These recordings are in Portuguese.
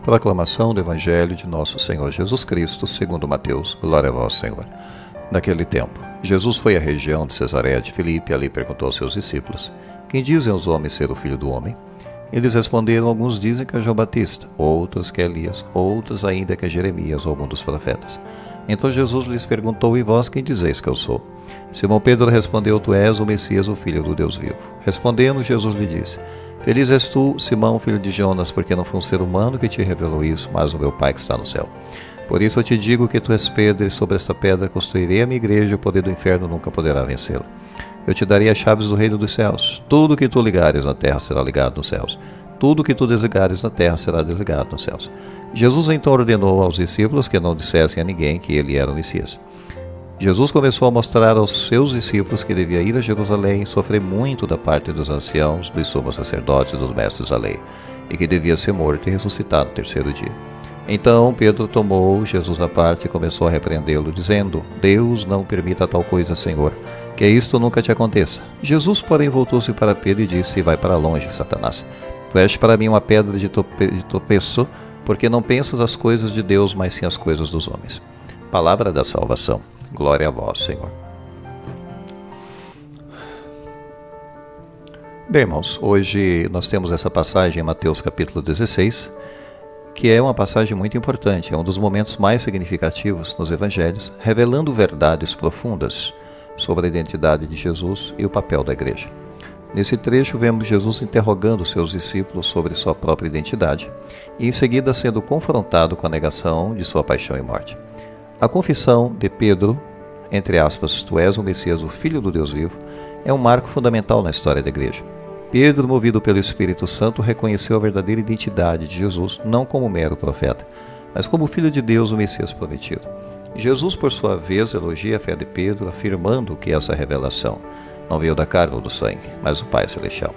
Proclamação do Evangelho de Nosso Senhor Jesus Cristo, segundo Mateus. Glória a vós, Senhor. Naquele tempo, Jesus foi à região de Cesareia de Filipe e ali perguntou aos seus discípulos: Quem dizem os homens ser o Filho do Homem? Eles responderam: Alguns dizem que é João Batista, outros que é Elias, outros ainda que é Jeremias ou algum dos profetas. Então Jesus lhes perguntou: E vós quem dizeis que eu sou? Simão Pedro respondeu: Tu és o Messias, o Filho do Deus vivo. Respondendo, Jesus lhe disse: Feliz és tu, Simão, filho de Jonas, porque não foi um ser humano que te revelou isso, mas o meu Pai que está no céu. Por isso eu te digo que tu és pedra, e sobre esta pedra construirei a minha igreja, e o poder do inferno nunca poderá vencê-la. Eu te darei as chaves do reino dos céus. Tudo que tu ligares na terra será ligado nos céus. Tudo que tu desligares na terra será desligado nos céus. Jesus então ordenou aos discípulos que não dissessem a ninguém que ele era o Messias. Jesus começou a mostrar aos seus discípulos que devia ir a Jerusalém e sofrer muito da parte dos anciãos, dos sumos sacerdotes e dos mestres da lei, e que devia ser morto e ressuscitar no terceiro dia. Então Pedro tomou Jesus à parte e começou a repreendê-lo, dizendo: Deus não permita tal coisa, Senhor, que isto nunca te aconteça. Jesus, porém, voltou-se para Pedro e disse: Vai para longe, Satanás. Tu és para mim uma pedra de tropeço, porque não pensas as coisas de Deus, mas sim as coisas dos homens. Palavra da salvação. Glória a vós, Senhor. Bem, irmãos, hoje nós temos essa passagem em Mateus capítulo 16, que é uma passagem muito importante, é um dos momentos mais significativos nos evangelhos, revelando verdades profundas sobre a identidade de Jesus e o papel da igreja. Nesse trecho vemos Jesus interrogando seus discípulos sobre sua própria identidade e em seguida sendo confrontado com a negação de sua paixão e morte. A confissão de Pedro, entre aspas, tu és o Messias, o Filho do Deus vivo, é um marco fundamental na história da igreja. Pedro, movido pelo Espírito Santo, reconheceu a verdadeira identidade de Jesus, não como mero profeta, mas como Filho de Deus, o Messias prometido. Jesus, por sua vez, elogia a fé de Pedro, afirmando que essa revelação não veio da carne ou do sangue, mas do Pai Celestial.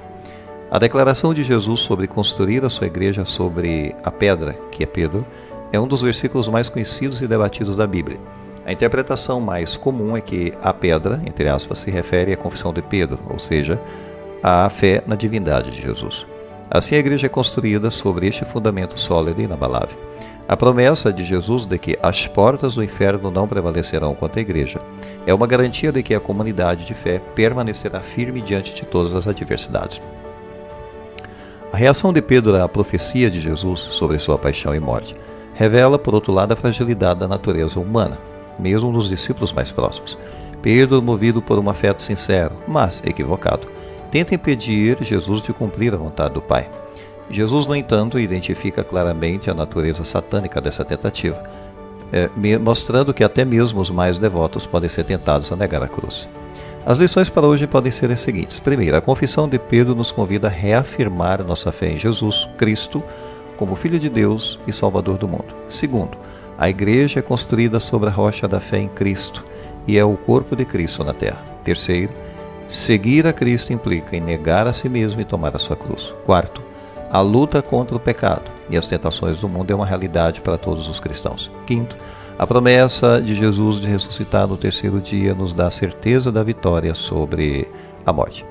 A declaração de Jesus sobre construir a sua igreja sobre a pedra, que é Pedro, é um dos versículos mais conhecidos e debatidos da Bíblia. A interpretação mais comum é que a pedra, entre aspas, se refere à confissão de Pedro, ou seja, à fé na divindade de Jesus. Assim, a igreja é construída sobre este fundamento sólido e inabalável. A promessa de Jesus de que as portas do inferno não prevalecerão contra a igreja é uma garantia de que a comunidade de fé permanecerá firme diante de todas as adversidades. A reação de Pedro à profecia de Jesus sobre sua paixão e morte revela, por outro lado, a fragilidade da natureza humana, mesmo nos discípulos mais próximos. Pedro, movido por um afeto sincero, mas equivocado, tenta impedir Jesus de cumprir a vontade do Pai. Jesus, no entanto, identifica claramente a natureza satânica dessa tentativa, mostrando que até mesmo os mais devotos podem ser tentados a negar a cruz. As lições para hoje podem ser as seguintes. Primeiro, a confissão de Pedro nos convida a reafirmar nossa fé em Jesus Cristo como Filho de Deus e Salvador do mundo. Segundo, a igreja é construída sobre a rocha da fé em Cristo e é o corpo de Cristo na terra. Terceiro, seguir a Cristo implica em negar a si mesmo e tomar a sua cruz. Quarto, a luta contra o pecado e as tentações do mundo é uma realidade para todos os cristãos. Quinto, a promessa de Jesus de ressuscitar no terceiro dia nos dá a certeza da vitória sobre a morte.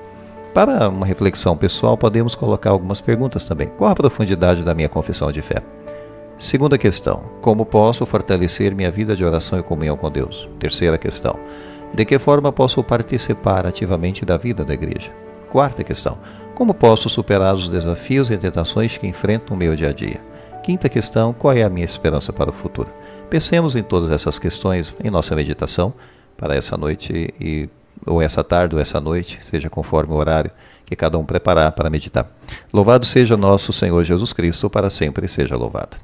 Para uma reflexão pessoal, podemos colocar algumas perguntas também. Qual a profundidade da minha confissão de fé? Segunda questão, como posso fortalecer minha vida de oração e comunhão com Deus? Terceira questão, de que forma posso participar ativamente da vida da igreja? Quarta questão, como posso superar os desafios e tentações que enfrento no meu dia a dia? Quinta questão, qual é a minha esperança para o futuro? Pensemos em todas essas questões em nossa meditação para essa noite ou essa tarde ou essa noite, seja conforme o horário que cada um preparar para meditar. Louvado seja nosso Senhor Jesus Cristo, para sempre seja louvado.